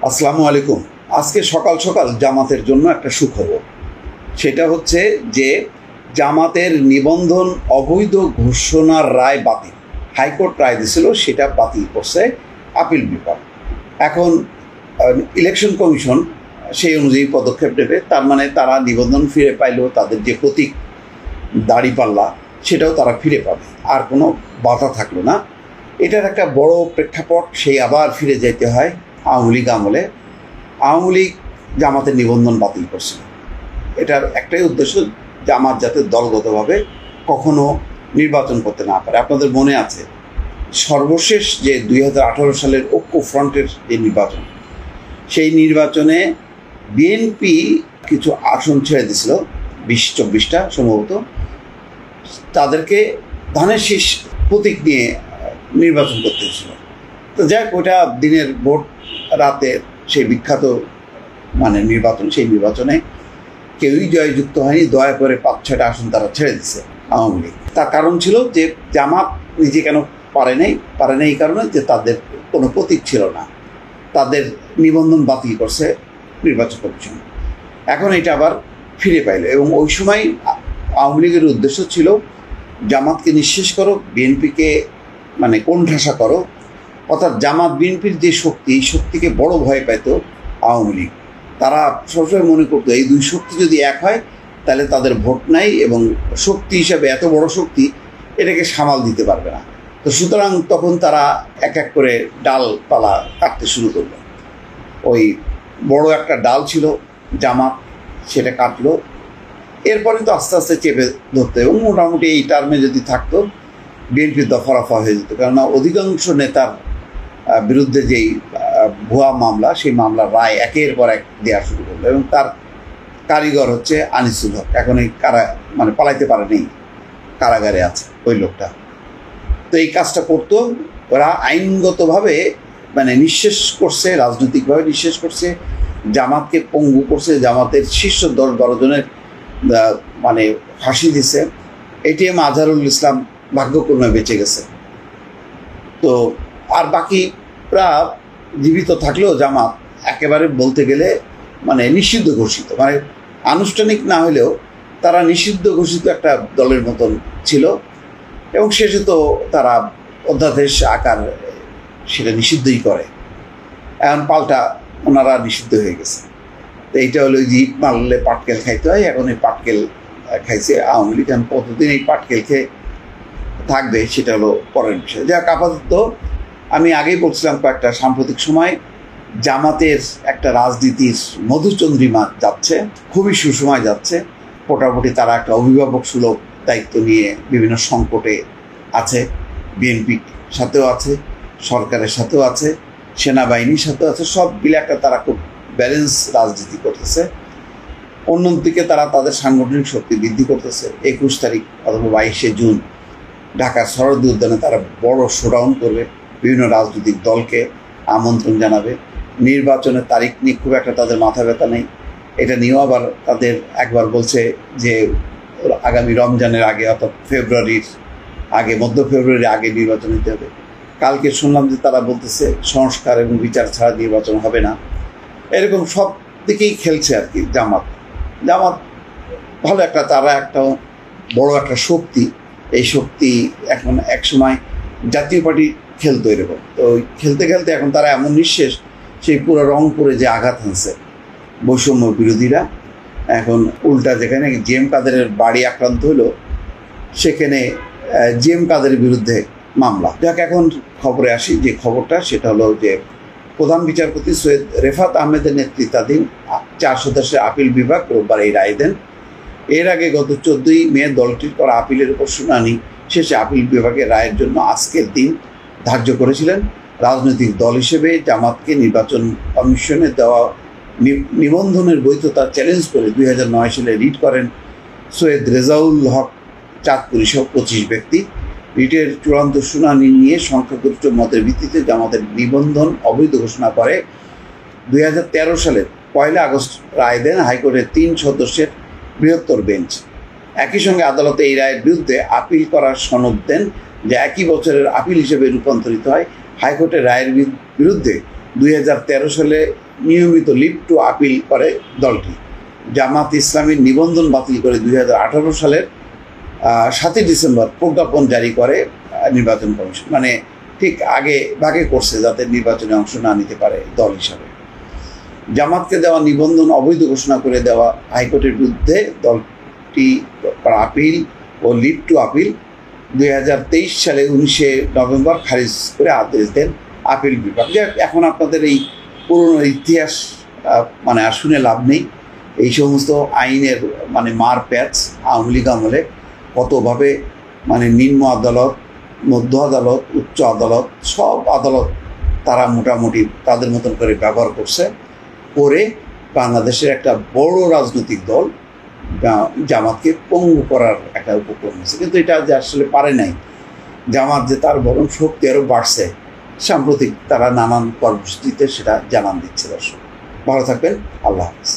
আসসালামু আলাইকুম। আজকে সকাল সকাল জামাতের জন্য একটা সুখবর। সেটা হচ্ছে যে জামাতের নিবন্ধন অবৈধ ঘোষণার রায় বাতিল। হাইকোর্ট রায় দিয়েছিল, সেটা বাতিল করছে আপিল বিভাগ। এখন ইলেকশন কমিশন সেই অনুযায়ী পদক্ষেপ নেবে। তার মানে তারা নিবন্ধন ফিরে পাইলেও তাদের যে প্রতীক দাড়িপাল্লা সেটাও তারা ফিরে পাবে, আর কোনো বাধা থাকলো না। এটার একটা বড় প্রেক্ষাপট, সেই আবার ফিরে যেতে হয় আওয়ামী লীগ আমলে। আওয়ামী লীগ জামাতের নিবন্ধন বাতিল করছিল। এটার একটাই উদ্দেশ্য, জামাত যাতে দলগতভাবে কখনো নির্বাচন করতে না পারে। আপনাদের মনে আছে সর্বশেষ যে 2018 সালের ঐক্য ফ্রন্টের যে নির্বাচন, সেই নির্বাচনে বিএনপি কিছু আসন ছেড়ে দিয়েছিল, 20-24টা সম্ভবত। তাদেরকে ধানের শীষ প্রতীক নিয়ে নির্বাচন করতে হয়েছিল। তো যাই হোক, ওটা দিনের ভোট রাতে সেই বিখ্যাত নির্বাচন, সেই নির্বাচনে কেউই জয়যুক্ত হয়নি। দয়া করে 5-6টা আসন তারা ছেড়ে দিচ্ছে আওয়ামী লীগ। তার কারণ ছিল যে জামাত নিজে কেন পারে নাই এই কারণে যে তাদের কোনো প্রতীক ছিল না, তাদের নিবন্ধন বাতিল করছে নির্বাচন কমিশন। এখন এটা আবার ফিরে পাইল, এবং ওই সময় আওয়ামী লীগের উদ্দেশ্য ছিল জামাতকে নিঃশেষ করো, বিএনপিকে কোণঠাসা করো। অর্থাৎ জামাত বিএনপির যে শক্তি, এই শক্তিকে বড় ভয় পেত আওয়ামী লীগ। তারা সবসময় মনে করতো এই দুই শক্তি যদি এক হয় তাহলে তাদের ভোট নাই, এবং শক্তি হিসাবে এত বড় শক্তি এটাকে সামাল দিতে পারবে না। তো সুতরাং তখন তারা এক এক করে ডালপালা কাটতে শুরু করলো। ওই বড় একটা ডাল ছিল জামাত, সেটা কাটলো। এরপরে তো আস্তে আস্তে চেপে ধরতো, এবং মোটামুটি এই টার্মে যদি থাকতো বিএনপির দফারফা হয়ে যেত। কেননা অধিকাংশ নেতার বিরুদ্ধে যেই ভুয়া মামলা, সেই মামলার রায় একের পর এক দেওয়া শুরু করলো, এবং তার কারিগর হচ্ছে আনিসুল হক। এখন এই পালাইতে পারে নেই, কারাগারে আছে ওই লোকটা। তো এই কাজটা করতো ওরা, আইনগতভাবে নিঃশেষ করছে, রাজনৈতিকভাবে নিঃশেষ করছে, জামাতকে পঙ্গু করছে, জামাতের শীর্ষ 10-12 জনের ফাঁসি দিছে। এটিএম আজহারুল ইসলাম ভাগ্যক্রমে বেঁচে গেছে। তো আর বাকিরা জীবিত থাকলেও জামাত একেবারে বলতে গেলে নিষিদ্ধ ঘোষিত, আনুষ্ঠানিক না হলেও তারা নিষিদ্ধ ঘোষিত একটা দলের মতন ছিল। এবং শেষে তো তারা অধ্যাদেশ আকার সেটা নিষিদ্ধই করে। এখন পাল্টা ওনারা নিষিদ্ধ হয়ে গেছে। তো এইটা হলো যে ইট মারলে পাটকেল খাইতে হয়, এখন এই পাটকেল খাইছে আওয়ামী লীগ। এখন কতদিন এই পাটকেল খেয়ে থাকবে সেটা হলো পরের বিষয়। যাক, আপাতত আমি আগেই বলছিলাম কয়েকটা সাম্প্রতিক সময় জামাতের একটা রাজনীতির মধুচন্দ্রিমা যাচ্ছে, খুবই সুসময় যাচ্ছে। মোটামুটি তারা একটা অভিভাবক সুলভ দায়িত্ব নিয়ে বিভিন্ন সংকটে আছে, বিএনপির সাথেও আছে, সরকারের সাথেও আছে, সেনাবাহিনীর সাথেও আছে। সব মিলে একটা তারা খুব ব্যালেন্স রাজনীতি করতেছে। অন্যদিকে তারা তাদের সাংগঠনিক শক্তি বৃদ্ধি করতেছে। 21 তারিখ অথবা 22শে জুন ঢাকার সরোয়ার্দী উদ্যানে তারা বড় শোডাউন করবে, বিভিন্ন রাজনৈতিক দলকে আমন্ত্রণ জানাবে। নির্বাচনের তারিখ নিয়ে খুব একটা তাদের মাথা ব্যথা নেই। এটা নিয়েও আবার তাদের একবার বলছে যে আগামী রমজানের আগে, অর্থাৎ ফেব্রুয়ারির আগে, মধ্য ফেব্রুয়ারির আগে নির্বাচন নিতে হবে। কালকে শুনলাম যে তারা বলতেছে সংস্কার এবং বিচার ছাড়া নির্বাচন হবে না। এরকম সব দিকেই খেলছে আর কি জামাত। ভালো একটা, তারা একটা বড় একটা শক্তি। এই শক্তি এখন একসময় জাতীয় পার্টি খেলতো এরকম। তো খেলতে খেলতে এখন তারা এমন নিঃশেষ, সেই পুরো রংপুরে যে আঘাত হানছে বৈষম্য বিরোধীরা, এখন উল্টা যেখানে জিএম কাদেরের বাড়ি আক্রান্ত হলো, সেখানে জিএম কাদেরের বিরুদ্ধে মামলা। যাক, এখন খবরে আসি। যে খবরটা সেটা হলো যে প্রধান বিচারপতি সৈয়দ রেফাত আহমেদের নেতৃত্বাধীন 4 সদস্যের আপিল বিভাগ রোববার এই রায় দেন। এর আগে গত 14ই মে দলটির করা আপিলের উপর শুনানি শেষে আপিল বিভাগের রায়ের জন্য আজকের দিন ধার্য করেছিলেন। রাজনৈতিক দল হিসেবে জামাতকে নির্বাচন কমিশনে দেওয়া নিবন্ধনের বৈধতা চ্যালেঞ্জ করে 2009 সালে রিট করেন সৈয়দ রেজাউল হক চাঁদপুরি সহ 25 ব্যক্তি। রিটের চূড়ান্ত শুনানি নিয়ে সংখ্যাগরিষ্ঠ মতের ভিত্তিতে জামাতের নিবন্ধন অবৈধ ঘোষণা করে 2013 সালের 1 আগস্ট রায় দেন হাইকোর্টের 3 সদস্যের বৃহত্তর বেঞ্চ। একই সঙ্গে আদালতে এই রায়ের বিরুদ্ধে আপিল করার সনদ দেন, যা একই বছরের আপিল হিসেবে রূপান্তরিত হয়। হাইকোর্টের রায়ের বিরুদ্ধে 2013 সালে নিয়মিত লিভ টু আপিল করে দলটি। জামাত ইসলামীর নিবন্ধন বাতিল করে 2018 সালের 7 ডিসেম্বর প্রজ্ঞাপন জারি করে নির্বাচন কমিশন, মানে ঠিক আগে ভাগে করছে যাতে নির্বাচনে অংশ না নিতে পারে দল হিসাবে। জামাতকে দেওয়া নিবন্ধন অবৈধ ঘোষণা করে দেওয়া হাইকোর্টের বিরুদ্ধে দলটি আপিল ও লিভ টু আপিল 2023 সালে 19 নভেম্বর খারিজ করে আদেশ দেন আপিল বিভাগ। এখন আপনাদের এই পুরনো ইতিহাস মানে আর শুনে লাভ নেই। এই সমস্ত আইনের মানে মার প্যাচ আওয়ামী লীগ আমলে কতভাবে মানে নিম্ন আদালত, মধ্য আদালত, উচ্চ আদালত, সব আদালত তারা মোটামুটি তাদের মতন করে ব্যবহার করছে, করে বাংলাদেশের একটা বড় রাজনৈতিক দল জামাতকে পঙ্গু করার একটা উপক্রম হয়েছে। কিন্তু এটা যে আসলে পারে নাই, জামাত যে তার বরং শক্তি আরও বাড়ছে, সাম্প্রতিক তারা নানান কর্মসূচিতে সেটা জানান দিচ্ছে। দর্শক ভালো থাকবেন, আল্লাহ হাফেজ।